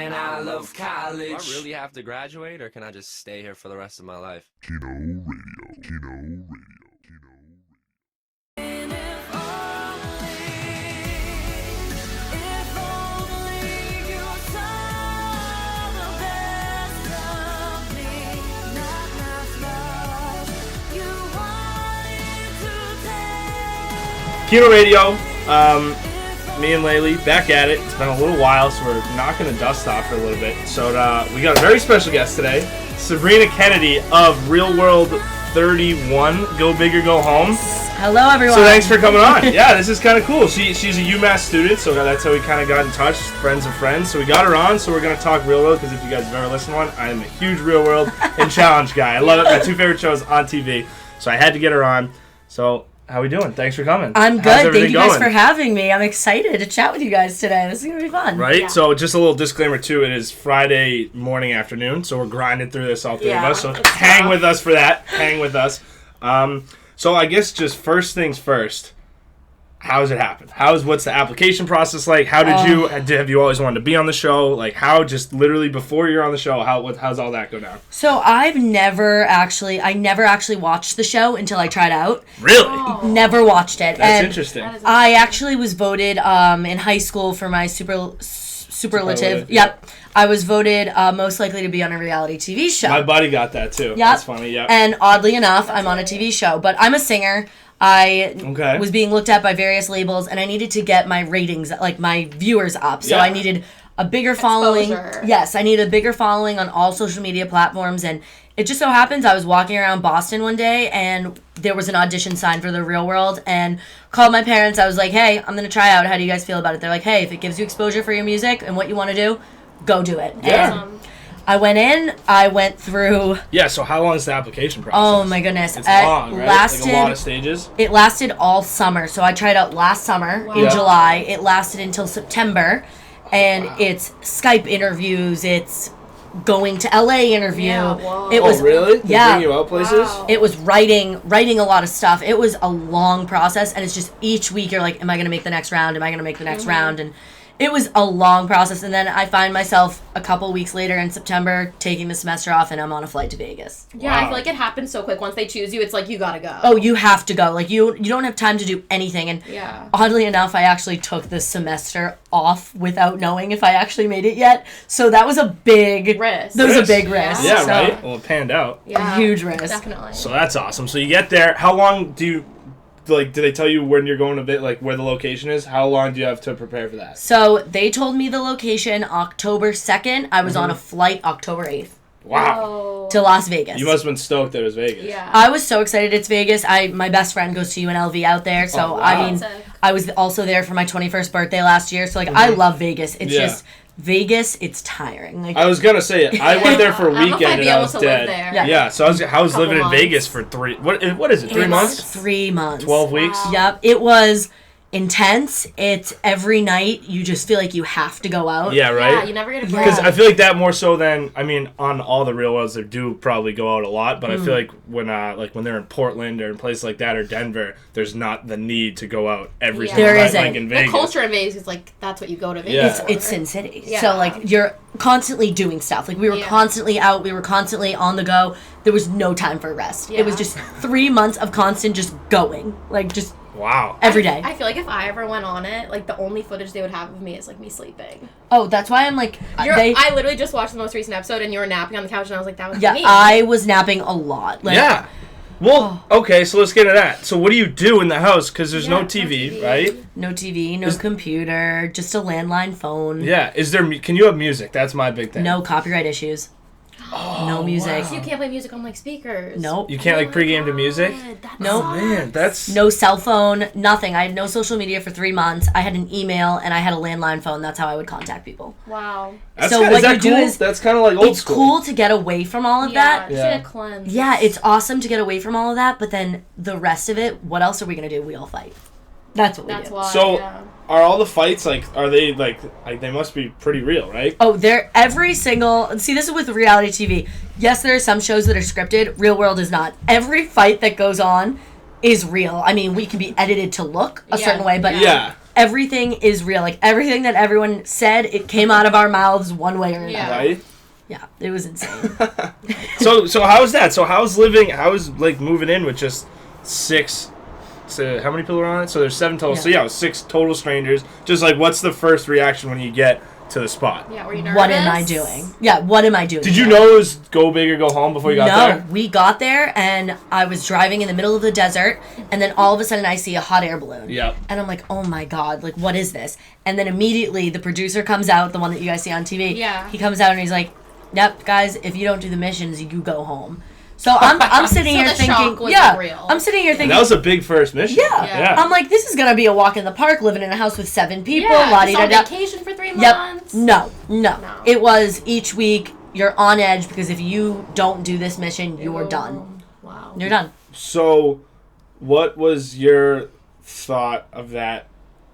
and I love college. Do I really have to graduate, or can I just stay here for the rest of my life? Keno Radio. Keno Radio. Keno Radio. Keno Radio, me and Laylee back at it. It's been a little while, so we're knocking the dust off for a little bit. So we got a very special guest today, Sabrina Kennedy of Real World 31. Go big or go home. Hello, everyone. So thanks for coming on. Yeah, this is kind of cool. She's a UMass student, so that's how we kind of got in touch, friends of friends. So we got her on, so we're going to talk Real World, because if you guys have ever listened to one, I am a huge Real World and Challenge guy. I love it. My two favorite shows on TV. So I had to get her on. So how we doing? Thanks for coming. I'm good. Thank you guys for having me. I'm excited to chat with you guys today. This is going to be fun. Right? Yeah. So just a little disclaimer, too. It is Friday morning, afternoon, so we're grinding through this, all three of us. So hang with us for that. Hang with us. So I guess just first things first, how does it happen? What's the application process like? How did you, have you always wanted to be on the show? Like how just literally before you're on the show, how's all that go down? So I never actually watched the show until I tried out. Really? Oh. Never watched it. That's interesting. I actually was voted in high school for my superlative. Yep. I was voted most likely to be on a reality TV show. My buddy got that too. Yep. That's funny, yeah. And oddly enough, I'm on a TV show. But I'm a singer. I was being looked at by various labels, and I needed to get my ratings, like my viewers up. So I needed a bigger following. Yes, I needed a bigger following on all social media platforms. And it just so happens I was walking around Boston one day, and there was an audition sign for The Real World, and called my parents. I was like, hey, I'm going to try out. How do you guys feel about it? They're like, hey, if it gives you exposure for your music and what you want to do, go do it. Yeah. And I went in. I went through. Yeah. So how long is the application process? Oh my goodness! It's long, right? Like a lot of stages. It lasted all summer. So I tried out last summer in July. It lasted until September, and it's Skype interviews. It's going to LA interview. Yeah, it was really? They bring you out places? Wow. It was writing a lot of stuff. It was a long process, and it's just each week you're like, am I going to make the next round? Am I going to make the next round? And it was a long process, and then I find myself a couple weeks later in September taking the semester off, and I'm on a flight to Vegas. Yeah, I feel like it happens so quick. Once they choose you, it's like you gotta go. Oh, you have to go. Like you don't have time to do anything. And oddly enough, I actually took the semester off without knowing if I actually made it yet. So that was a big risk. That was a big risk. Yeah, right. Well, it panned out. Yeah, a huge risk. Definitely. So that's awesome. So you get there. How long do you? Like, do they tell you when you're going to like where the location is? How long do you have to prepare for that? So they told me the location October 2nd. I was on a flight October 8th. Wow. To Las Vegas. You must have been stoked that it was Vegas. Yeah. I was so excited it's Vegas. My best friend goes to UNLV out there. So, I mean, I was also there for my 21st birthday last year. So, like, I love Vegas. It's just Vegas, it's tiring. Like, I was gonna say it. I went there for a weekend and I was dead. Yeah, so I was living in Vegas for what is it? 3 months? 3 months. 12 weeks? Wow. Yep. It was intense. It's every night you just feel like you have to go out. Yeah, right? Yeah, you never get a break. Because I feel like that more so than, I mean, on all the Real Worlds, they do probably go out a lot, but I feel like when they're in Portland or in places like that or Denver, there's not the need to go out every single night like in Vegas. The culture in Vegas is like, that's what you go to Vegas for. It's Sin City. Yeah. So, like, you're constantly doing stuff. Like, we were constantly out. We were constantly on the go. There was no time for rest. Yeah. It was just 3 months of constant just going. Like, just... Wow. Every day. I feel like if I ever went on it, like, the only footage they would have of me is, like, me sleeping. Oh, that's why I'm, like... I literally just watched the most recent episode, and you were napping on the couch, and I was like, that was me. Yeah, I was napping a lot. Like, yeah. Well, okay, so let's get into that. So what do you do in the house? Because there's no TV, right? No TV, no computer, just a landline phone. Yeah. Can you have music? That's my big thing. No copyright issues. No music. So you can't play music on, like, speakers. Nope. You can't, like, pregame to music? Nope. Oh, man, that's... No cell phone, nothing. I had no social media for 3 months. I had an email, and I had a landline phone. That's how I would contact people. Wow. So what you do is... That's kind of like old school. It's cool to get away from all of that. Yeah, just cleanse. Yeah, it's awesome to get away from all of that, but then the rest of it, what else are we going to do? We all fight. That's what we do. Why, so, are all the fights, like, are they, like, they must be pretty real, right? Oh, they're every single... See, this is with reality TV. Yes, there are some shows that are scripted. Real World is not. Every fight that goes on is real. I mean, we can be edited to look a certain way, but everything is real. Like, everything that everyone said, it came out of our mouths one way or another. Yeah. Right? Yeah, it was insane. So how's that? So how's like moving in with just 6? So how many people are on it? So there's 7 total. Yeah. So 6 total strangers. Just like, what's the first reaction when you get to the spot? Yeah, were you nervous? What am I doing? Yeah, what am I doing? Did you know it was go big or go home before you got there? No, we got there and I was driving in the middle of the desert, and then all of a sudden I see a hot air balloon. Yep. And I'm like, oh my God, like, what is this? And then immediately the producer comes out, the one that you guys see on TV. Yeah. He comes out and he's like, yep, guys, if you don't do the missions, you go home. So I'm sitting So here the thinking, shock was yeah, real. I'm sitting here thinking, That was a big first mission. yeah. I'm like, this is gonna be a walk in the park, living in a house with 7 people. Yeah, just on la-di-da-da. vacation for 3 Yep. months. No. No. It was each week you're on edge because if you don't do this mission, you're done. Wow. You're done. So, what was your thought of that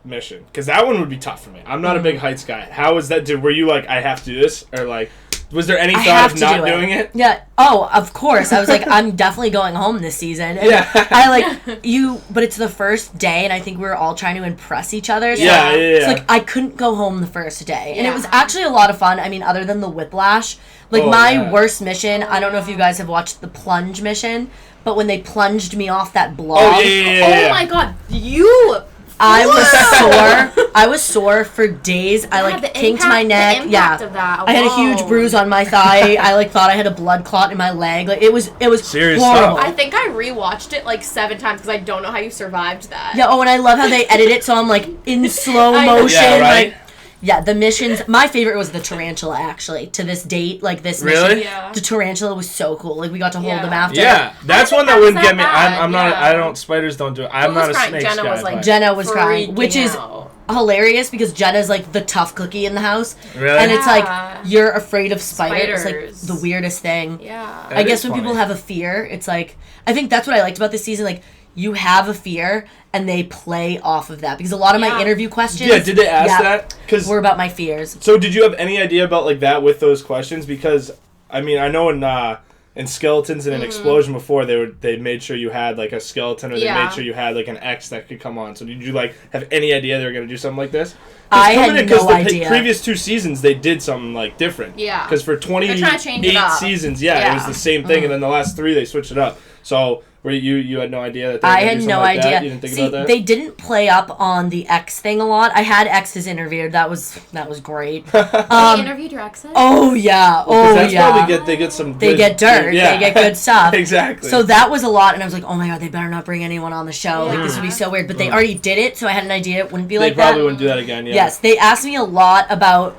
mission? Because that one would be tough for me. I'm not a big heights guy. How was that? Were you like, I have to do this? Or like, was there any I thought have of to not do doing it? Yeah. Oh, of course. I was like, I'm definitely going home this season. And Yeah. I like you, but it's the first day, and I think we were all trying to impress each other. So Yeah. It's like I couldn't go home the first day, and it was Yeah. actually a lot of fun. I mean, other than the whiplash, like Oh, my yeah. worst mission. I don't know if you guys have watched the plunge mission, but when they plunged me off that blob. Oh, yeah. Oh my God, you. I was sore. I was sore for days. I Yeah, the kinked impact- my neck. the impact Yeah, of that. I had a huge Whoa. bruise on my thigh. I thought I had a blood clot in my leg. Like it was Serious horrible. stuff. I think I rewatched it like 7 times because I don't know how you survived that. Yeah. Oh, and I love how they edit it so I'm like in slow I know. motion. Yeah, right? Like, yeah, the missions. My favorite was the tarantula. Actually, to this date, like this Really? mission, Yeah. the tarantula was so cool. Like we got to hold Yeah. him after. Yeah, that's I one think that wouldn't that's get me. that I'm bad, not. yeah. I don't. Spiders don't do it. I'm Who was not a crying? snakes Jenna guy. was like, but- Jenna was crying, freaking which is out. hilarious because Jenna's like the tough cookie in the house. Really? And it's like Yeah. you're afraid of spiders. It's like Spiders. the weirdest thing. Yeah. That I guess is when funny. people have a fear, it's like I think that's what I liked about this season. Like you have a fear and they play off of that because a lot of my Yeah. interview questions. Yeah, did they ask yeah, that? Because were about my fears. so did you have any idea about like that with those questions? Because I mean, I know in Skeletons and in Explosion before they made sure you had like a skeleton or they Yeah. made sure you had like an X that could come on. So did you like have any idea they were gonna do something like this? I had no idea. Previous 2 seasons they did something like different. Yeah. Because for They're trying to change 28 it up. seasons, it was Yeah. the same thing, and then the last 3 they switched it up. So were you had no idea that they were I gonna had do no something like idea. that? You didn't think See, about that? they didn't play up on the X thing a lot. I had X's interviewed. That was great. They interviewed your exes? Oh yeah. Because Oh that's yeah. probably they get some They good- get dirt. Yeah. They get good stuff. Exactly. So that was a lot, and I was like, "Oh my god, they better not bring anyone on the show. Like this would be so weird." But they already did it, so I had an idea it wouldn't be they like probably that. wouldn't do that again. Yeah. Yes, they asked me a lot about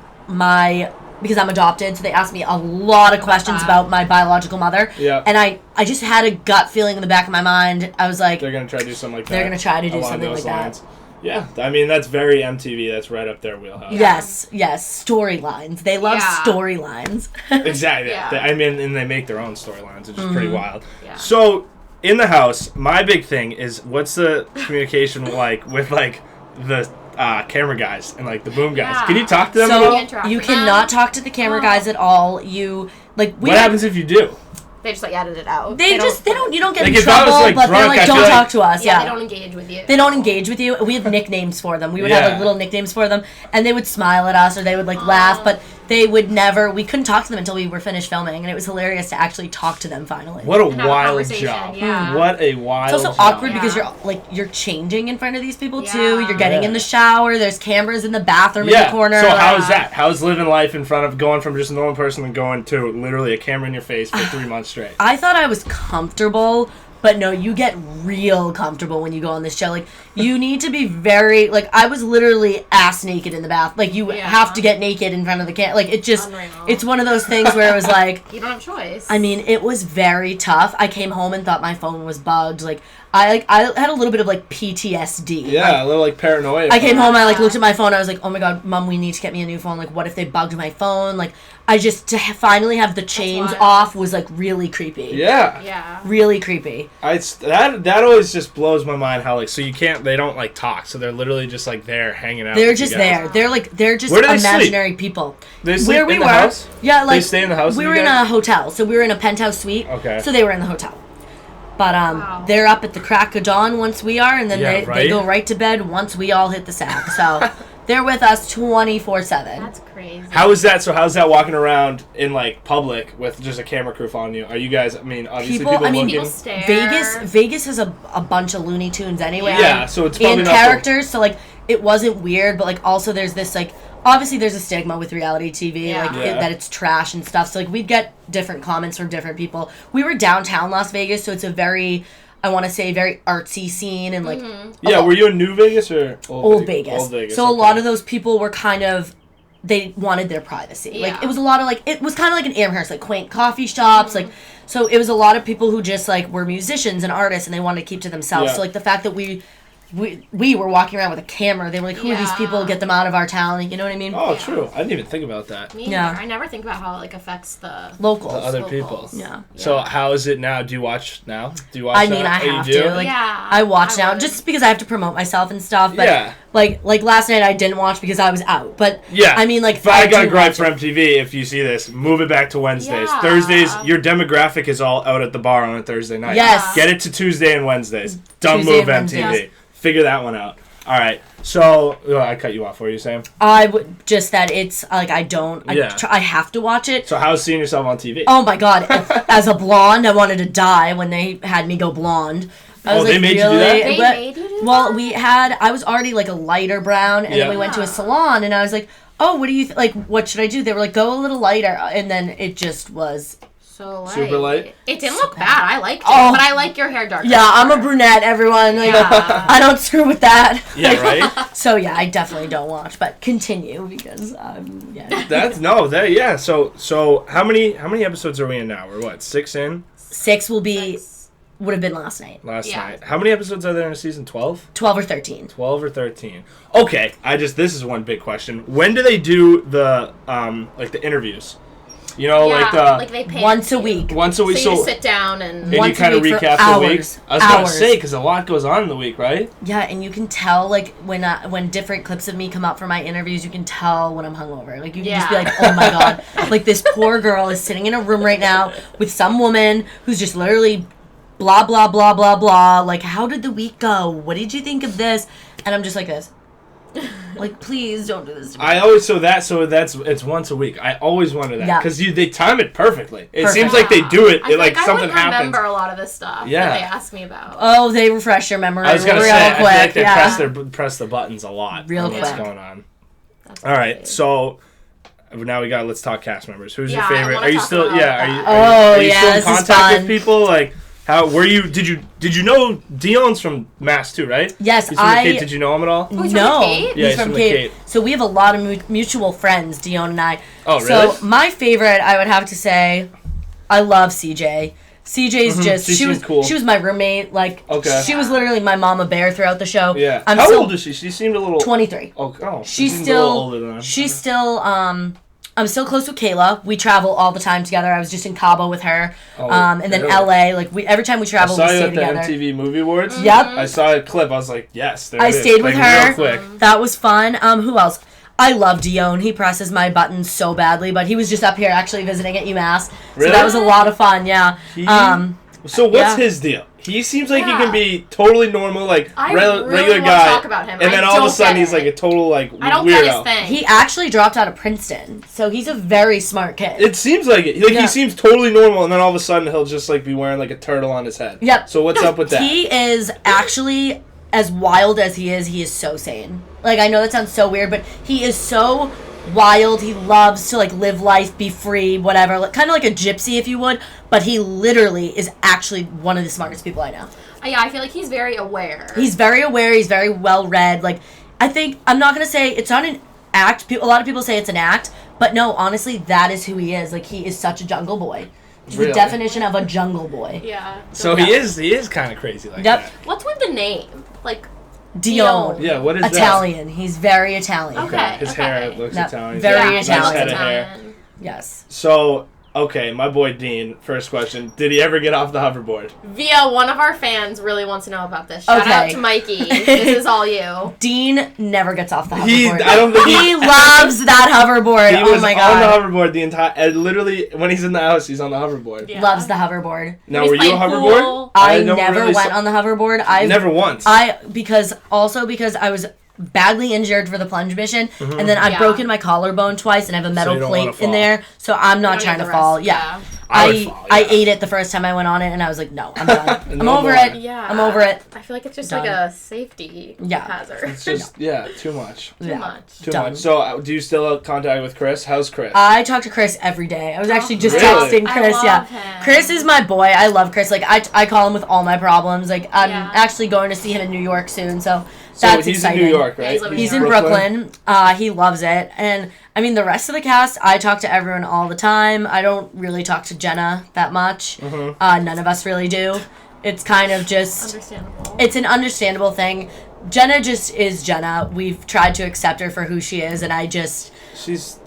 because I'm adopted, so they asked me a lot of questions about my biological mother. Yeah. And I just had a gut feeling in the back of my mind. I was like, They're gonna try to do something like that. They're gonna try to do along something those like that. lines. Yeah, I mean that's very MTV. That's right up their wheelhouse. yes, storylines. They love Yeah. storylines. Exactly. Yeah. I mean, and they make their own storylines, which is pretty wild. Yeah. So in the house, my big thing is what's the communication like with like the camera guys and like the boom guys? Yeah. Can you talk to them at all? You interact You with cannot them? talk to the camera guys at all. You we What happens if you do? They just like edit it out. you don't get Like, in if I was, trouble, like, but they're drunk, like, I don't feel talk like- to us. Yeah, Yeah. they don't engage with you. They don't engage with you. We have nicknames for them. We would have Yeah. like little nicknames for them, and they would smile at us or they would like laugh, but they would never. We couldn't talk to them until we were finished filming, and it was hilarious to actually talk to them finally. What a And have a wild conversation, job! yeah. What a wild. It's also job. awkward because Yeah. you're changing in front of these people too. Yeah. You're getting in the shower. There's cameras in the bathroom in Yeah. the corner. So like- how's that? How's living life in front of going from just a normal person and going to literally a camera in your face for 3 months straight? I thought I was comfortable, but no, you get real comfortable when you go on this show. Like, you need to be very, like, I was literally ass naked in the bath. Like, you Yeah. have to get naked in front of the camera. Like, it just, Unreal. it's one of those things where it was like, You don't have a choice. I mean, it was very tough. I came home and thought my phone was bugged. Like, I had a little bit of, like, PTSD. Yeah, Like, a little like paranoia. I came home, I like looked at my phone, I was like, oh my god, Mom, we need to get me a new phone. Like, what if they bugged my phone? Like, I just, finally have the chains wild. off was like really creepy. Yeah. Yeah. Really creepy. That always just blows my mind how like so they don't like talk, so they're literally just like there hanging out. They're with just you guys. there. They're just Where do they imaginary people. They sleep Where we in the were, house? yeah, like They stay in the house We with were you in guys? a hotel, so we were in a penthouse suite. Okay. So they were in the hotel. But they're up at the crack of dawn once we are, and then they go right to bed once we all hit the sack. So they're with us 24/7. That's crazy. How is that? So how's that walking around in like public with just a camera crew following you? Are you guys? I mean, obviously people looking. People stare. Vegas has a bunch of Looney Tunes anyway. Yeah, so it's probably in characters. So like it wasn't weird, but like also there's this like obviously there's a stigma with reality TV that it's trash and stuff. So like we'd get different comments from different people. We were downtown Las Vegas, so it's a very I want to say very artsy scene and like were you in New Vegas or Old Vegas? Old Vegas. So a lot of those people were kind of they wanted their privacy. Yeah. Like it was a lot of like it was kind of like an Amherst, like quaint coffee shops, like so it was a lot of people who just like were musicians and artists and they wanted to keep to themselves. So like the fact that we were walking around with a camera. They were like, who are these people? Get them out of our town. You know what I mean? Oh, true. I didn't even think about that. Me neither. I never think about how it like affects the locals. The other people. Yeah. So how is it now? Do you watch now? Do you watch I mean, I have to. Like, I watch now just because I have to promote myself and stuff. But like last night I didn't watch because I was out. But I mean, like, if I got a gripe for MTV, if you see this, move it back to Wednesdays. Yeah. Thursdays, your demographic is all out at the bar on a Thursday night. Yes. Get it to Tuesday and Wednesdays. Don't move MTV. Yes. Figure that one out. All right. So I cut you off. What were you saying? I would just that it's like I have to watch it. So how's seeing yourself on TV? Oh my god! As a blonde, I wanted to die when they had me go blonde. I was they made you do that? They made you do that? Well, I was already like a lighter brown, and then we went to a salon, and I was like, oh, what do you like? What should I do? They were like, go a little lighter, and then it just was. So light. Super light? It didn't look bad. I liked it. But I like your hair darker. Yeah, I'm a brunette, everyone. Like, I don't screw with that. Yeah, right? So, yeah, I definitely don't watch. But continue because, So how many episodes are we in now? We're what, 6 in? 6 would have been last night. Last night. How many episodes are there in a season? 12? 12 or 13. 12 or 13. Okay, this is one big question. When do they do the, like the interviews? You know, like they pay once a week. Once a week. So you sit down and you kind of recap the week. I was going to say, because a lot goes on in the week, right? Yeah, and you can tell, like, when different clips of me come up for my interviews, you can tell when I'm hungover. Like, you can just be like, oh my god. Like, this poor girl is sitting in a room right now with some woman who's just literally blah, blah, blah, blah, blah. Like, how did the week go? What did you think of this? And I'm just like this. Like, please don't do this to me. It's once a week. I always wonder that because they time it perfectly. It seems like they do it. Like something happens. I remember a lot of this stuff that they ask me about. Oh, they refresh your memory. I was gonna say, I feel like they press the buttons a lot. Real quick. What's going on? All right, so now let's talk cast members. Who's your favorite? Are you still? Are you still in contact with people? Like, how were you? Did you know Dion's from Mass too, right? Yes, he's from McCade. Did you know him at all? No, he's from McCade. So we have a lot of mutual friends, Dion and I. Oh, really? So my favorite, I would have to say, I love CJ. CJ's just she was cool. She was my roommate. Like, she was literally my mama bear throughout the show. Yeah. How old is she? She seemed a little 23. Oh, she's still a little older than us. She's still I'm still close with Kayla. We travel all the time together. I was just in Cabo with her. And then LA. Like, every time we travel, we stay together. I saw you at the MTV Movie Awards. Yep. I saw a clip. I was like, yes, I stayed with her. Real quick. That was fun. Who else? I love Dion. He presses my buttons so badly, but he was just up here actually visiting at UMass. Really? So that was a lot of fun, yeah. So what's his deal? He seems like he can be totally normal, like regular guy. Talk about him. And then all of a sudden he's like a total weirdo. I don't get his thing. He actually dropped out of Princeton, so he's a very smart kid. It seems like it. Like he seems totally normal, and then all of a sudden he'll just like be wearing like a turtle on his head. Yep. So what's up with that? He is actually, as wild as he is so sane. Like, I know that sounds so weird, but he is so wild. He loves to like live life, be free, whatever. Like, kind of like a gypsy, if you would. But he literally is actually one of the smartest people I know. Yeah, I feel like he's very aware. He's very aware. He's very well read. Like, I think I'm not gonna say it's not an act. A lot of people say it's an act, but no, honestly, that is who he is. Like, he is such a jungle boy. He's the definition of a jungle boy. Yeah. So he is kind of crazy like that. What's with the name? Like, Dion. Yeah, what is Italian. He's very Italian. Okay. His hair looks Italian. Very Italian. Nice head of hair. Yes. So, Okay, my boy Dean, first question. Did he ever get off the hoverboard? Via one of our fans really wants to know about this. Shout out to Mikey. This is all you. Dean never gets off the hoverboard. I don't think he loves that hoverboard. He was my God. on the hoverboard the entire... literally, when he's in the house, he's on the hoverboard. Yeah. Loves the hoverboard. Now, were you a hoverboard? Pool. I never went on the hoverboard. Never once. Because I was badly injured for the plunge mission, and then I've broken my collarbone twice, and I have a metal plate in there, so I'm not trying to fall. Yeah. I ate it the first time I went on it, and I was like, no, I'm done. I'm over it. Yeah. I'm over it. I feel like it's just like a safety hazard. It's just, too much. Too much. Too much. So, do you still have contact with Chris? How's Chris? I talk to Chris every day. I was actually just texting Chris. I love him. Chris is my boy. I love Chris. Like, I call him with all my problems. Like, I'm actually going to see him in New York soon, so that's he's exciting. In New York, right? He's in Brooklyn. He loves it. And, I mean, the rest of the cast, I talk to everyone all the time. I don't really talk to Jenna that much. None of us really do. It's kind of just... Understandable. It's an understandable thing. Jenna just is Jenna. We've tried to accept her for who she is, and I just... She's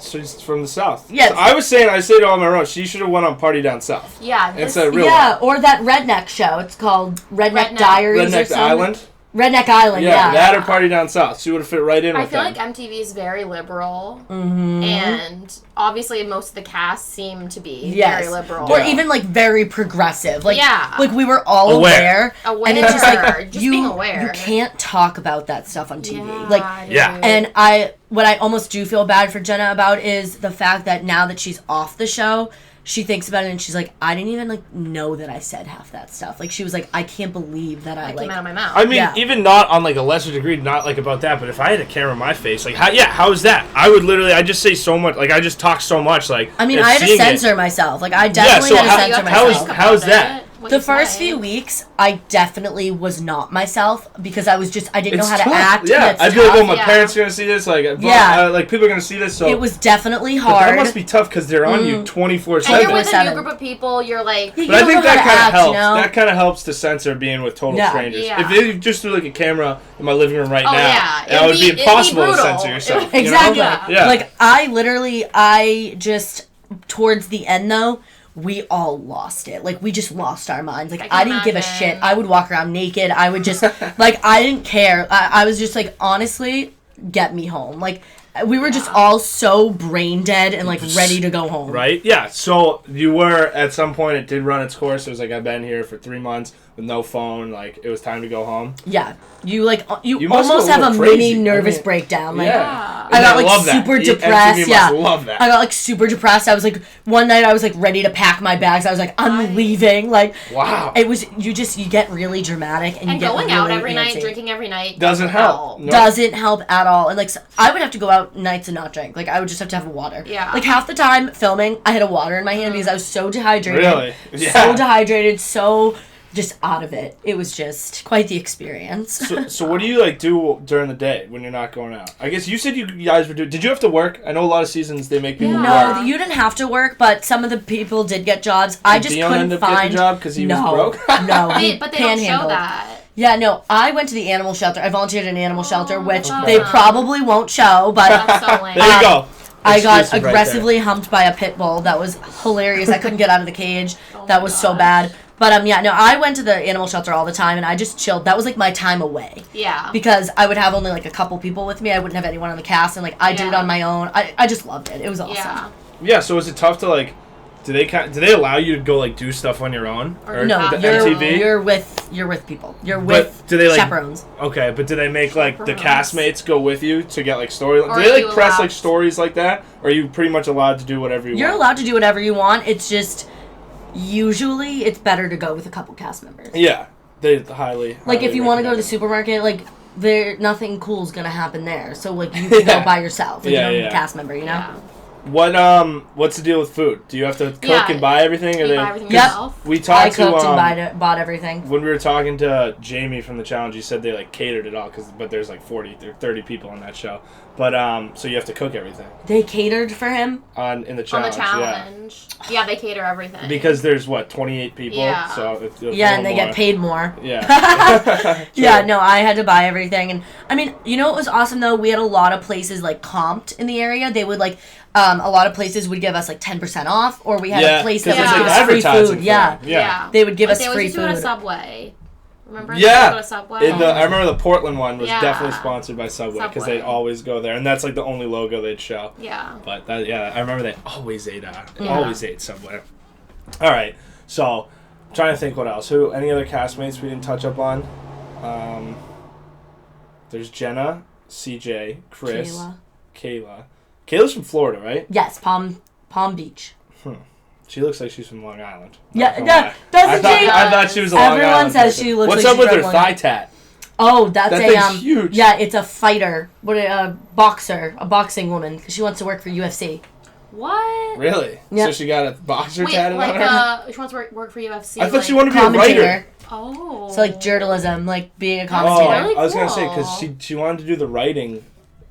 from the South. Yes. So I say it on my own. She should have went on Party Down South. Yeah. Instead of Real Life. Or that Redneck show. It's called Redneck Diaries or something. Island? Redneck Island, yeah. That or Party Down South. She would have fit right in with them. I feel like MTV is very liberal, and obviously most of the cast seem to be very liberal. Or even, like, very progressive. Like, like we were all aware. And it's just like, being aware. You can't talk about that stuff on TV. Yeah. And what I almost do feel bad for Jenna about is the fact that now that she's off the show, she thinks about it and she's like, I didn't even, like, know that I said half that stuff. Like, she was like, I can't believe that I came out of my mouth. I mean, even not on, like, a lesser degree, not, like, about that, but if I had a camera in my face, like, how is that? I would literally, I just say so much, like, I just talk so much, like, I mean, I had to censor myself. Like, I definitely had to censor myself. How's that? The first few weeks, I definitely was not myself because I didn't know how to act. Yeah, I'd be like, oh, my parents are going to see this. Like, like, people are going to see this. So it was definitely hard. But that must be tough because they're on you 24/7. And you're with a new group of people, you're like... But I think that kind of helps. That kind of helps to censor being with total strangers. If they just threw, like, a camera in my living room right now, that would be impossible to censor yourself. Exactly. You know? Like, towards the end, though, we all lost it. Like, we just lost our minds. Like, I didn't give a shit. I would walk around naked. I would just, like, I didn't care. I was just like, honestly, get me home. Like, we were just all so brain dead and, like, ready to go home. Right? Yeah. So, you were, at some point, it did run its course. It was like, I've been here for 3 months with no phone. Like, it was time to go home. Yeah. You almost have a mini nervous breakdown. Like, I got, like, super depressed. Yeah. Love that. I got, like, super depressed. I was, like, one night I was, like, ready to pack my bags. I was like, I'm leaving. Like, wow. It was, you get really dramatic and you get going really out every antsy. night, drinking every night. Doesn't help. No. Doesn't help at all. And, like, I would have to go out nights and not drink. Like, I would just have to have water. Yeah. Like, half the time filming, I had a water in my hand because I was so dehydrated. Really? Yeah. So dehydrated, so just out of it. It was just quite the experience. So what do you, like, do during the day when you're not going out? I guess you said you guys were doing... Did you have to work? I know a lot of seasons they make people work. No, you didn't have to work, but some of the people did get jobs. I just Dion couldn't end up find... getting a job because he was broke? No, but they don't show that. Yeah, no, I went to the animal shelter. I volunteered at an animal shelter, which they probably won't show, but... That's so lame. There you go. I got aggressively humped by a pit bull. That was hilarious. I couldn't get out of the cage. That was so bad. But, I went to the animal shelter all the time, and I just chilled. That was, like, my time away. Yeah. Because I would have only, like, a couple people with me. I wouldn't have anyone on the cast, and, like, I did it on my own. I just loved it. It was awesome. Yeah, so is it tough to, like... Do they allow you to go, like, do stuff on your own? Or no, MTV? You're with people. You're with chaperones. Okay, but do they make, like, the castmates go with you to get, like, story... Do they, like, press, like, stories like that? Or are you pretty much allowed to do whatever you want? You're allowed to do whatever you want. It's just... Usually, it's better to go with a couple cast members. Yeah. They highly... Like, if you want to go to the supermarket, like... Nothing cool's gonna happen there. So, like, you can go by yourself. Like, you don't need a cast member, you know? Yeah. What's the deal with food? Do you have to cook and buy everything? You buy everything yourself? We talked I cooked and bought everything. When we were talking to Jamie from the challenge, he said they, like, catered it all, but there's, like, 40 or 30 people on that show. But, so you have to cook everything. They catered for him? In the challenge, Yeah, they cater everything. Because there's, 28 people? Yeah. So it's and they get paid more. Yeah. Yeah, no, I had to buy everything. And, I mean, you know what was awesome, though? We had a lot of places, like, comped in the area. They would, like, a lot of places would give us like 10% off, or we had a place that would like give us free food. Yeah. They would give us they free used to food. do it at Subway. Remember? Yeah. Go to Subway? I remember the Portland one was definitely sponsored by Subway because they'd always go there, and that's like the only logo they'd show. Yeah. But I remember they always ate Subway. All right, so I'm trying to think what else. Any other castmates we didn't touch up on? There's Jenna, CJ, Chris, Kayla. Kayla's from Florida, right? Yes, Palm Beach. She looks like she's from Long Island. Doesn't she? I thought she was a Long Island. Everyone says person. she looks What's like up with her from thigh tat? Oh, that's that thing's huge. Yeah, it's a fighter. A boxing woman, because she wants to work for UFC. What? Really? Yep. So she got a boxer tatted on her? She wants to work for UFC. I thought she wanted to be a writer. Oh. So like journalism, like being a commentator. Really I was cool. gonna say because she wanted to do the writing,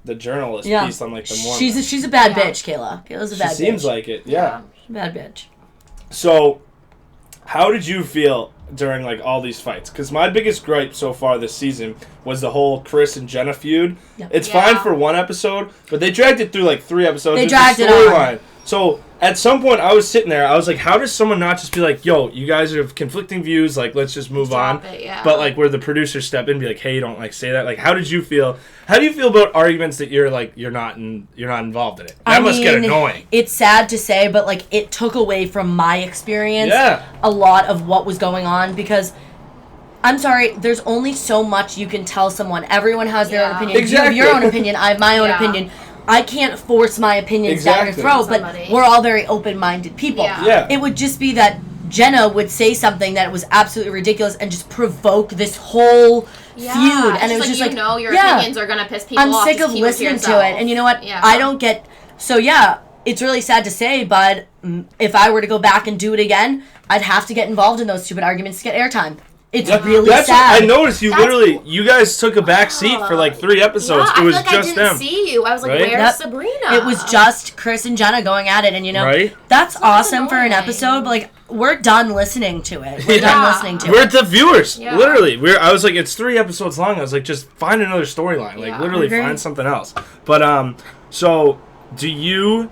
the journalist piece on like the morning. She's a bad bitch, Kayla. Kayla's a bad bitch. She seems like it. Yeah. She's a bad bitch. So, how did you feel during like all these fights? Because my biggest gripe so far this season was the whole Chris and Jenna feud. Yep. It's fine for one episode, but they dragged it through like 3 episodes. They dragged it on. So at some point, I was sitting there. I was like, "How does someone not just be like, yo, you guys have conflicting views. Like, let's just move on." But like, where the producers step in, and be like, "Hey, don't like say that." Like, how did you feel? How do you feel about arguments that you're not involved in it? That must get annoying. It's sad to say, but like, it took away from my experience a lot of what was going on because. I'm sorry, there's only so much you can tell someone. Everyone has their own opinion. Exactly. You have your own opinion. I have my own opinion. I can't force my opinions down your throat, but we're all very open-minded people. It would just be that Jenna would say something that was absolutely ridiculous and just provoke this whole feud. And it was just like, your opinions are going to piss people off. I'm sick of listening to it. And you know what? I don't get... So, it's really sad to say, but if I were to go back and do it again, I'd have to get involved in those stupid arguments to get airtime. It's really sad. I noticed you guys took a back seat for like 3 episodes. It was just them. I didn't see you. I was like, where's Sabrina? It was just Chris and Jenna going at it, and that's awesome for an episode, but like, we're done listening to it. We're done listening to it. We're the viewers. Literally. I was like, it's 3 episodes long. I was like, just find another storyline. Like, literally find something else. But, so, I feel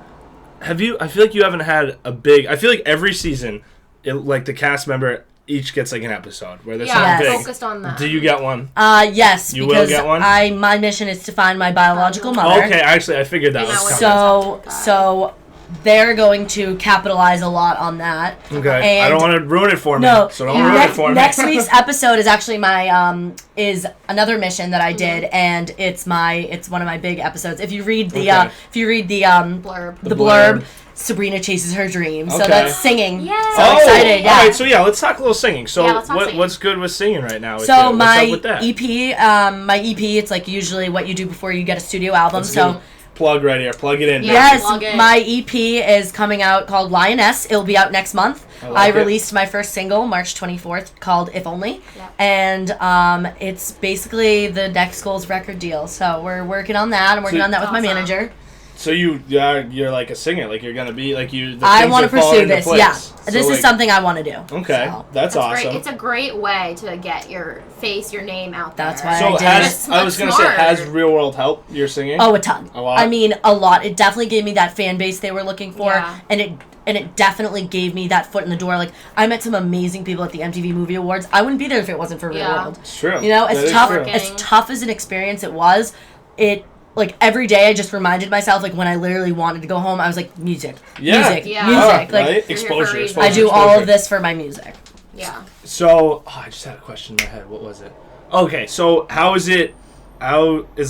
like you haven't had I feel like every season, like the cast member each gets like an episode where there's something big. Focused on that. Do you get one? Yes, you because will get one? my mission is to find my biological mother. Okay, actually, I figured that was coming. So they're going to capitalize a lot on that. Okay, I don't want to ruin it for me. So don't ruin it for me. Next week's episode is actually my is another mission that I did, and it's one of my big episodes. If you read the blurb. Sabrina chases her dreams. So that's singing. Yay. So excited. Yeah. All right, so let's talk a little singing. So what's good with singing right now? So my EP, it's like usually what you do before you get a studio album. So plug right here. Plug it in. Yes, my EP is coming out called Lioness. It'll be out next month. I released my first single March 24th called If Only. And it's basically the next goal's record deal. So we're working on that. I'm working on that with my manager. So you're like a singer, like you're gonna be like you. I want to pursue this. Yeah, so this is something I want to do. Okay, that's awesome. Great. It's a great way to get your your name out there. That's why I was gonna say, has Real World helped your singing? Oh, a ton. A lot. I mean, a lot. It definitely gave me that fan base they were looking for, and it definitely gave me that foot in the door. Like, I met some amazing people at the MTV Movie Awards. I wouldn't be there if it wasn't for Real World. It's true. You know, as tough as an experience it was, like, every day I just reminded myself, like, when I literally wanted to go home, I was like, music. Like, right? Exposure. I do all of this for my music. Yeah. So, I just had a question in my head. What was it? Okay, so how is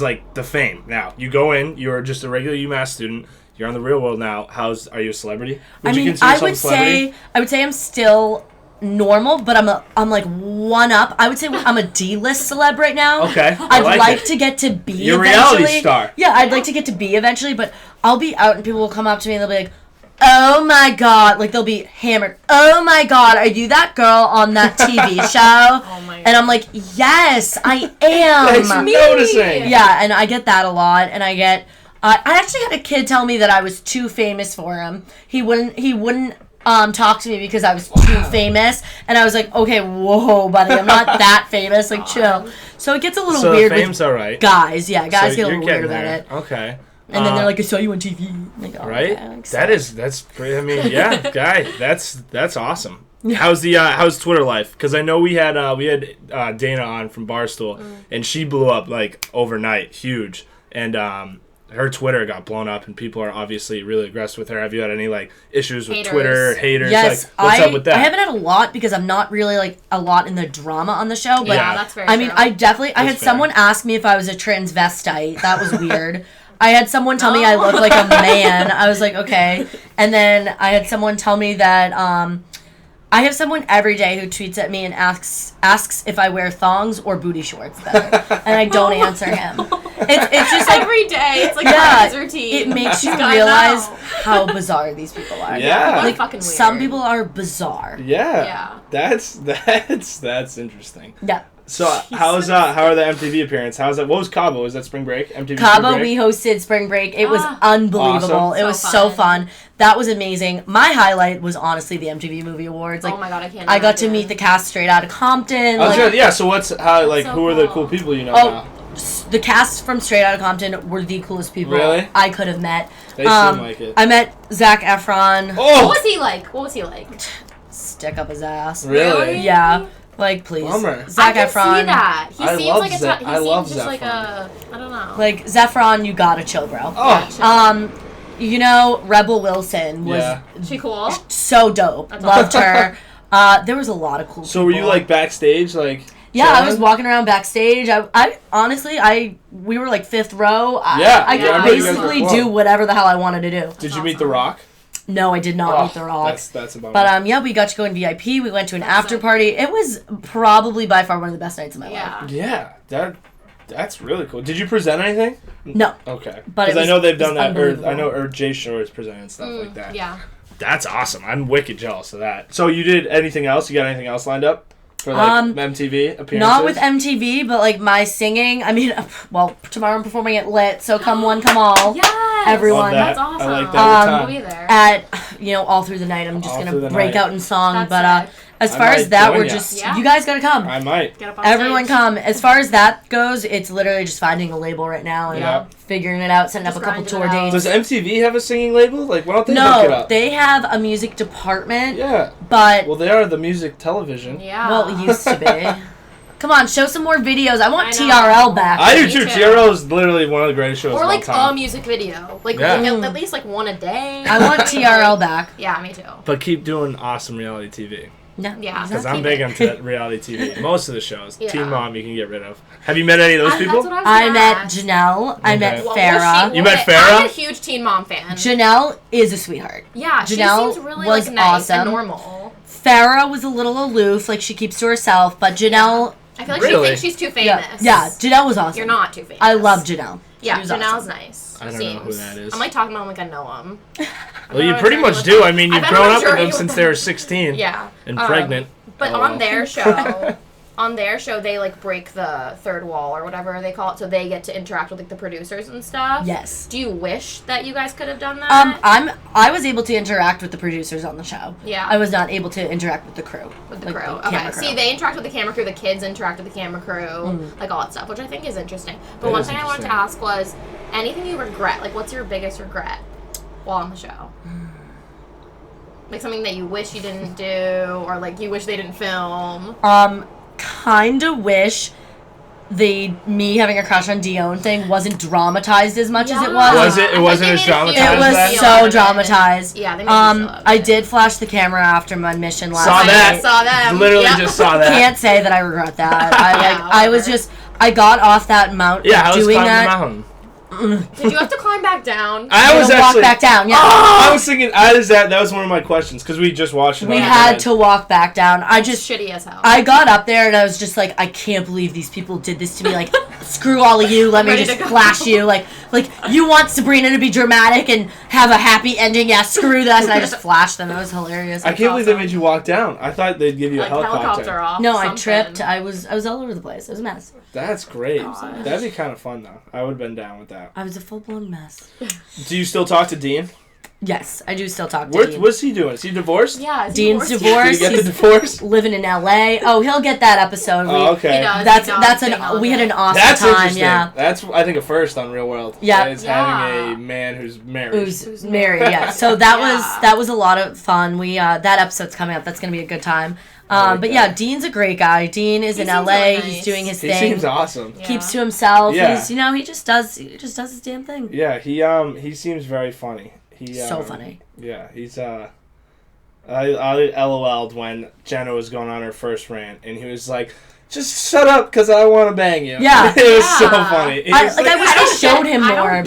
like the fame now? You go in, you're just a regular UMass student, you're on the Real World now. Are you a celebrity? I would say I'm still normal, but I'm like one up. I would say I'm a D-list celeb right now. Okay. I'd like to get to be your eventually. Reality star. Yeah, I'd like to get to be eventually, but I'll be out and people will come up to me and they'll be like, "Oh my god," like they'll be hammered. "Oh my god, are you that girl on that TV show?" Oh my god. And I'm like, "Yes, I am." Thanks for noticing. Yeah, and I get that a lot, and I actually had a kid tell me that I was too famous for him. He wouldn't talk to me because I was too famous, and I was like, okay, whoa, buddy, I'm not that famous, like, chill. So it gets a little weird with all right. guys. Yeah, guys get a little weird about it. Okay. And then they're like, I saw you on TV. Like, oh, right? Okay, like, That's pretty, I mean, yeah, guy, that's awesome. How's Twitter life? Because I know we had Dana on from Barstool, and she blew up like overnight, huge, and her Twitter got blown up, and people are obviously really aggressive with her. Have you had any like issues with Twitter haters? Yes, like, what's up with that? I haven't had a lot because I'm not really like a lot in the drama on the show. But yeah, that's very I mean, true. I had someone ask me if I was a transvestite. That was weird. I had someone tell me I look like a man. I was like, okay. And then I had someone tell me that I have someone every day who tweets at me and asks if I wear thongs or booty shorts better, and I don't answer him. It's just like every day. It's like part of his routine. It makes you realize how bizarre these people are. Yeah, like fucking weird. Some people are bizarre. Yeah. That's interesting. Yeah. So how are the MTV appearance? How's that? What was Cabo? Was that Spring Break? MTV Cabo, Spring Break? we hosted Spring Break. It was unbelievable. Awesome. It was so fun. That was amazing. My highlight was honestly the MTV Movie Awards. Like, oh my god, I can't. I got to meet the cast straight out of Compton. So who are the cool people you know now? The cast from Straight Outta Compton were the coolest people I could have met. They seem like it. I met Zac Efron. Oh! What was he like? Stick up his ass. Really? Yeah. Like, please. Bummer. Zac I can Efron. see that. He I seems love like a Zac- I love just Zac like Efron. I don't know. Like, Zefron, you gotta chill, bro. Oh. You know, Rebel Wilson was she cool? so dope. Loved her. There was a lot of cool people. So were you like backstage, like? Yeah, I was walking around backstage. I honestly, we were like fifth row. I could basically do whatever the hell I wanted to do. Did you meet The Rock? No, I did not meet The Rock. That's a bummer. But yeah, we got to go in VIP. We went to an after party. It was probably by far one of the best nights of my life. Yeah, that's really cool. Did you present anything? No. Okay. But because I know they've done that. Or I know Jay Shore has presented stuff like that. Yeah. That's awesome. I'm wicked jealous of that. So you did anything else? You got anything else lined up? For like MTV appearances? Not with MTV, but like my singing. I mean, well, tomorrow I'm performing at Lit, so come one, come all. Yes! Everyone. That's awesome. I like that. We'll be there. At, all through the night. I'm just going to break out in song. That's but as far as that, we're just, you guys got to come. I might. Get up on Everyone stage. come. As far as that goes, it's literally just finding a label right now and figuring it out, setting up a couple tour dates. Does MTV have a singing label? Like, why don't they hook it up? No, they have a music department. Yeah. But well, they are the music television. Yeah. Well, it used to be. Come on, show some more videos. I want TRL back. I do too. TRL is literally one of the greatest shows of all like time. a music video. Like at least like one a day. I want TRL back. Yeah, me too. But keep doing awesome reality TV. No. Yeah. Because I'm big into reality TV. Most of the shows. Teen Mom you can get rid of. Have you met any of those people? That's what I met Janelle. I met Farrah. You met Farrah? I'm a huge Teen Mom fan. Janelle is a sweetheart. Yeah, Janelle she seems really was nice awesome. and normal. Farrah was a little aloof, like she keeps to herself, but Janelle... I feel like she thinks she's too famous. Yeah, Janelle was awesome. You're not too famous. I love Janelle. Yeah, Janelle's awesome. Nice. I don't know who that is. I'm like talking about him like I know him. Well, you pretty much do. I mean, you've grown up with them since they were 16. Yeah. And pregnant. But on their show, they like break the third wall or whatever they call it, so they get to interact with like the producers and stuff. Yes. Do you wish that you guys could have done that? I was able to interact with the producers on the show. Yeah. I was not able to interact with the crew. With the crew. Okay. See, they interact with the camera crew, the kids interact with the camera crew, like all that stuff, which I think is interesting. But one thing I wanted to ask was anything you regret, like what's your biggest regret while on the show? Like something that you wish you didn't do, or like you wish they didn't film. Kinda wish me having a crush on Dion thing wasn't dramatized as much as it was. Was it? It wasn't as dramatized. It was so dramatized. Yeah, they made me feel I did flash the camera after my mission last night. night. Saw that. Literally just saw that. Can't say that I regret that. I got off that mountain. Yeah, I was doing climbing that. the mountain. Did you have to climb back down? I was walk back down. Yeah. I was thinking. That was one of my questions because we just watched it. We had to walk back down. Shitty as hell. I got up there and I was just like, I can't believe these people did this to me. Like, screw all of you. Let me just flash you. Like you want Sabrina to be dramatic and have a happy ending. Yeah, screw that. And I just flashed them. It was hilarious. I can't believe they made you walk down. I thought they'd give you a helicopter. Off. No, I tripped. I was all over the place. It was a mess. That's great. That'd be kind of fun though. I would have been down with that. I was a full blown mess. Do you still talk to Dean? Yes, I do still talk to Dean. What's he doing? Is he divorced? Yeah, Dean's divorced. Did he get the divorce? Living in LA. Oh, he'll get that episode. Okay. He does. We had an awesome That's time. interesting. Yeah. That's I think a first on Real World. Yeah. Is having a man who's married. Who's married? Yeah. So that was a lot of fun. We that episode's coming up. That's gonna be a good time. But yeah, Dean's a great guy. Dean is in LA. Really nice. He's doing his He thing. seems awesome. Yeah. Keeps to himself. Yeah. He's he just does his damn thing. Yeah, he seems very funny. So funny. Yeah, he's I LOL'd when Jenna was going on her first rant, and he was like, "Just shut up, cause I want to bang you." Yeah. It was so funny. I wish they showed him more.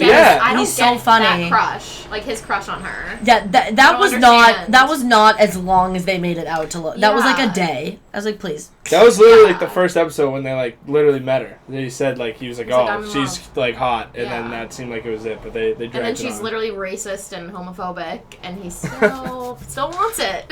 He's so funny. That crush, like his crush on her. Yeah, that was not as long as they made it out to look. That was like a day. I was like, please. That was literally like the first episode when they like literally met her. He said like he was like, "Oh, she's like hot," and then that seemed like it was it. But they dragged it on. And then she's literally racist and homophobic, and he still wants it.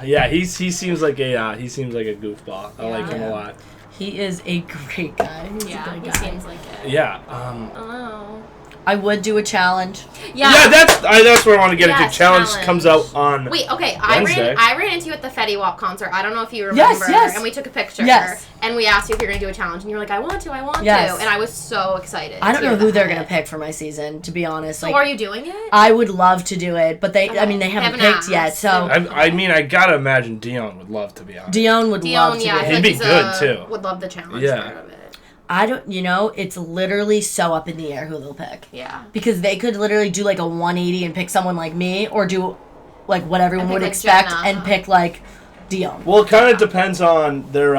Yeah, he seems like a goofball. I like him a lot. He is a great guy. He's a good guy. He seems like it. Yeah. Oh. I would do a challenge. Yeah, that's where I want to get into. Challenge comes out on Wednesday. Wednesday. I ran into you at the Fetty Wap concert. I don't know if you remember. Yes. And we took a picture. Yes. And we asked you if you're going to do a challenge. And you were like, I want to. Yes. And I was so excited. I don't know who they're going to pick for my season, to be honest. So are you doing it? I would love to do it, but they haven't picked yet. So I mean, I gotta imagine Dion would love to be on. Dion would love to do it. He'd be good too. Would love the challenge part of it. I don't, it's literally so up in the air who they'll pick. Yeah. Because they could literally do like a 180 and pick someone like me, or do like what everyone would expect and pick like Dion. Well, it kind of depends on their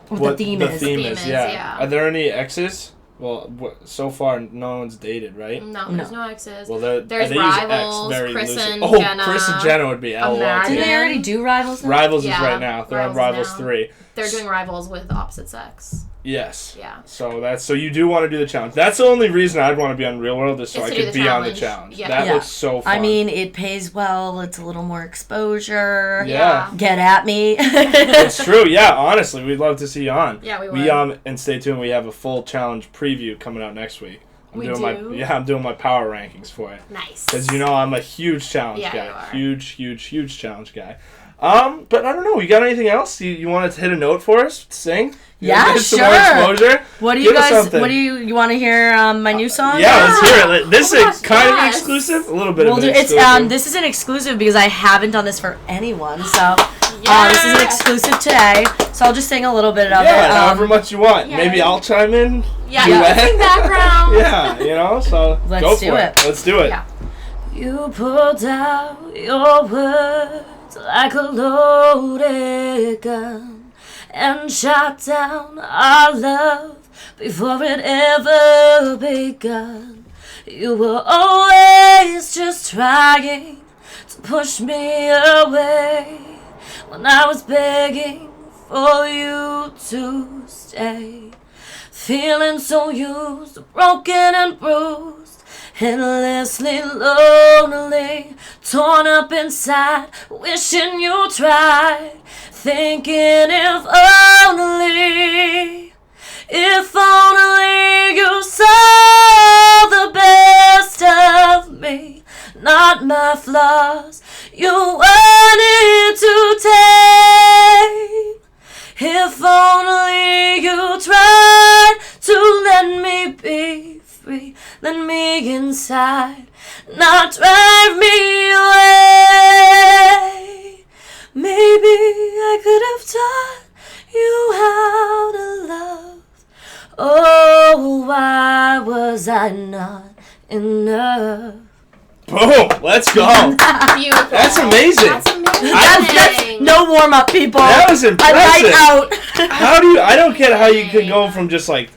what the theme is. Yeah. Are there any exes? Well, so far no one's dated, right? No, there's no exes. Well, there's Rivals, Chris and Jenna. Chris and Jenna would be LOL. Didn't they already do Rivals? Rivals is right now. They're on Rivals 3. They're doing Rivals with opposite sex. Yes. Yeah. So you do want to do the challenge. That's the only reason I'd want to be on Real World is so I could be on the challenge. Yeah. That looks so fun. I mean, it pays well. It's a little more exposure. Yeah. Get at me. It's true. Yeah. Honestly, we'd love to see you on. Yeah, we would. And stay tuned. We have a full challenge preview coming out next week. I'm doing my power rankings for it. Nice. Because I'm a huge challenge guy. You are. Huge challenge guy. But I don't know. You got anything else? You want to hit a note for us? Sing? Yeah, sure. Some more exposure? What do you guys? What do you want to hear? My new song? Yeah, let's hear it. This is kind of an exclusive. A little bit of an exclusive. This is an exclusive because I haven't done this for anyone. So this is an exclusive today. So I'll just sing a little bit of it. However much you want. Yeah. Maybe I'll chime in. Yeah, sing background. Yeah, so Let's do it. Let's do it. Yeah. You pulled out your words like a loaded gun and shot down our love before it ever begun. You were always just trying to push me away when I was begging for you to stay. Feeling so used, broken and bruised, endlessly lonely, torn up inside, wishing you tried, thinking if only you saw the best of me, not my flaws you wanted to take. If only you tried to let me be free, let me inside, not drive me away. Maybe I could have taught you how to love. Oh, why was I not enough? Boom! Let's go. Beautiful. That's amazing. That's no warm up, people. That was impressive. I light out. How do you? I don't get how you could go from just like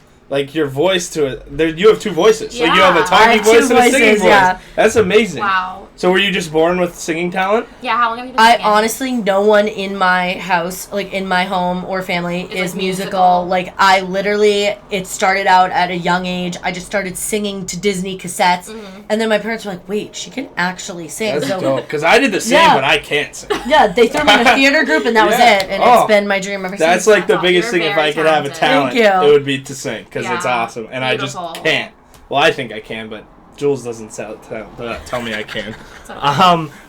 your voice to it. There, you have two voices. Yeah. So you have a talking voice and a singing voice. Yeah. That's amazing. Wow. So were you just born with singing talent? Yeah. How long have you been singing? Honestly, no one in my house, like in my home or family, is musical. Like I literally, it started out at a young age. I just started singing to Disney cassettes, and then my parents were like, "Wait, she can actually sing." That's dope. Because I did the same, but I can't sing. Yeah, they threw me in a theater group, and that was it. And it's been my dream ever since. That's like the biggest thing. If I could have a talent, Thank you. it would be to sing because it's awesome, and Beautiful. I just can't. Well, I think I can, but Jules doesn't tell me I can.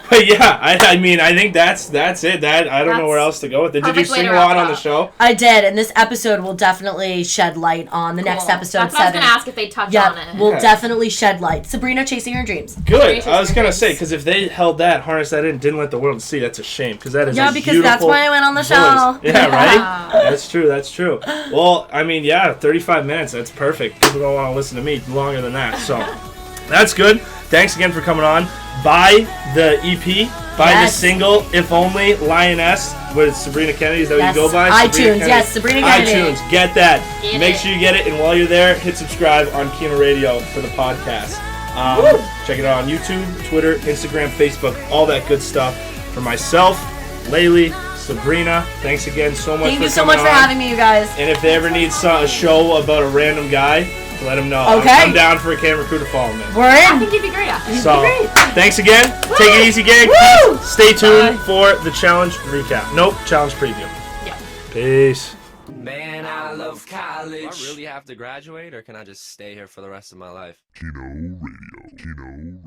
But yeah, I mean, I think that's it. I don't know where else to go with it. Did you sing a lot on the show? I did, and this episode will definitely shed light on the next episode. That's what I was going to ask if they touch on it. We'll definitely shed light. Sabrina chasing her dreams. Good. I was going to say, because if they held that, harnessed that in, didn't let the world see, that's a shame. Because that is because that's why I went on the show. Yeah, right? That's true. Well, I mean, 35 minutes, that's perfect. People don't want to listen to me longer than that, so that's good. Thanks again for coming on. Buy the EP, buy the single, If Only, Lioness, with Sabrina Kennedy. Is that what you go by? iTunes, Sabrina Kennedy. iTunes, get that. Make sure you get it, and while you're there, hit subscribe on Keno Radio for the podcast. Check it out on YouTube, Twitter, Instagram, Facebook, all that good stuff. For myself, Laylee, Sabrina, thanks again so much. Thank you so much for having me, you guys. And if they ever need a show about a random guy, let him know. Okay. I'm down for a camera crew to follow me. We're in. I think you'd be great. Thanks again. Woo! Take it easy, gang. Woo! Stay tuned for the challenge recap. Nope, challenge preview. Yeah. Peace. Man, I love college. Do I really have to graduate, or can I just stay here for the rest of my life? Keno Radio.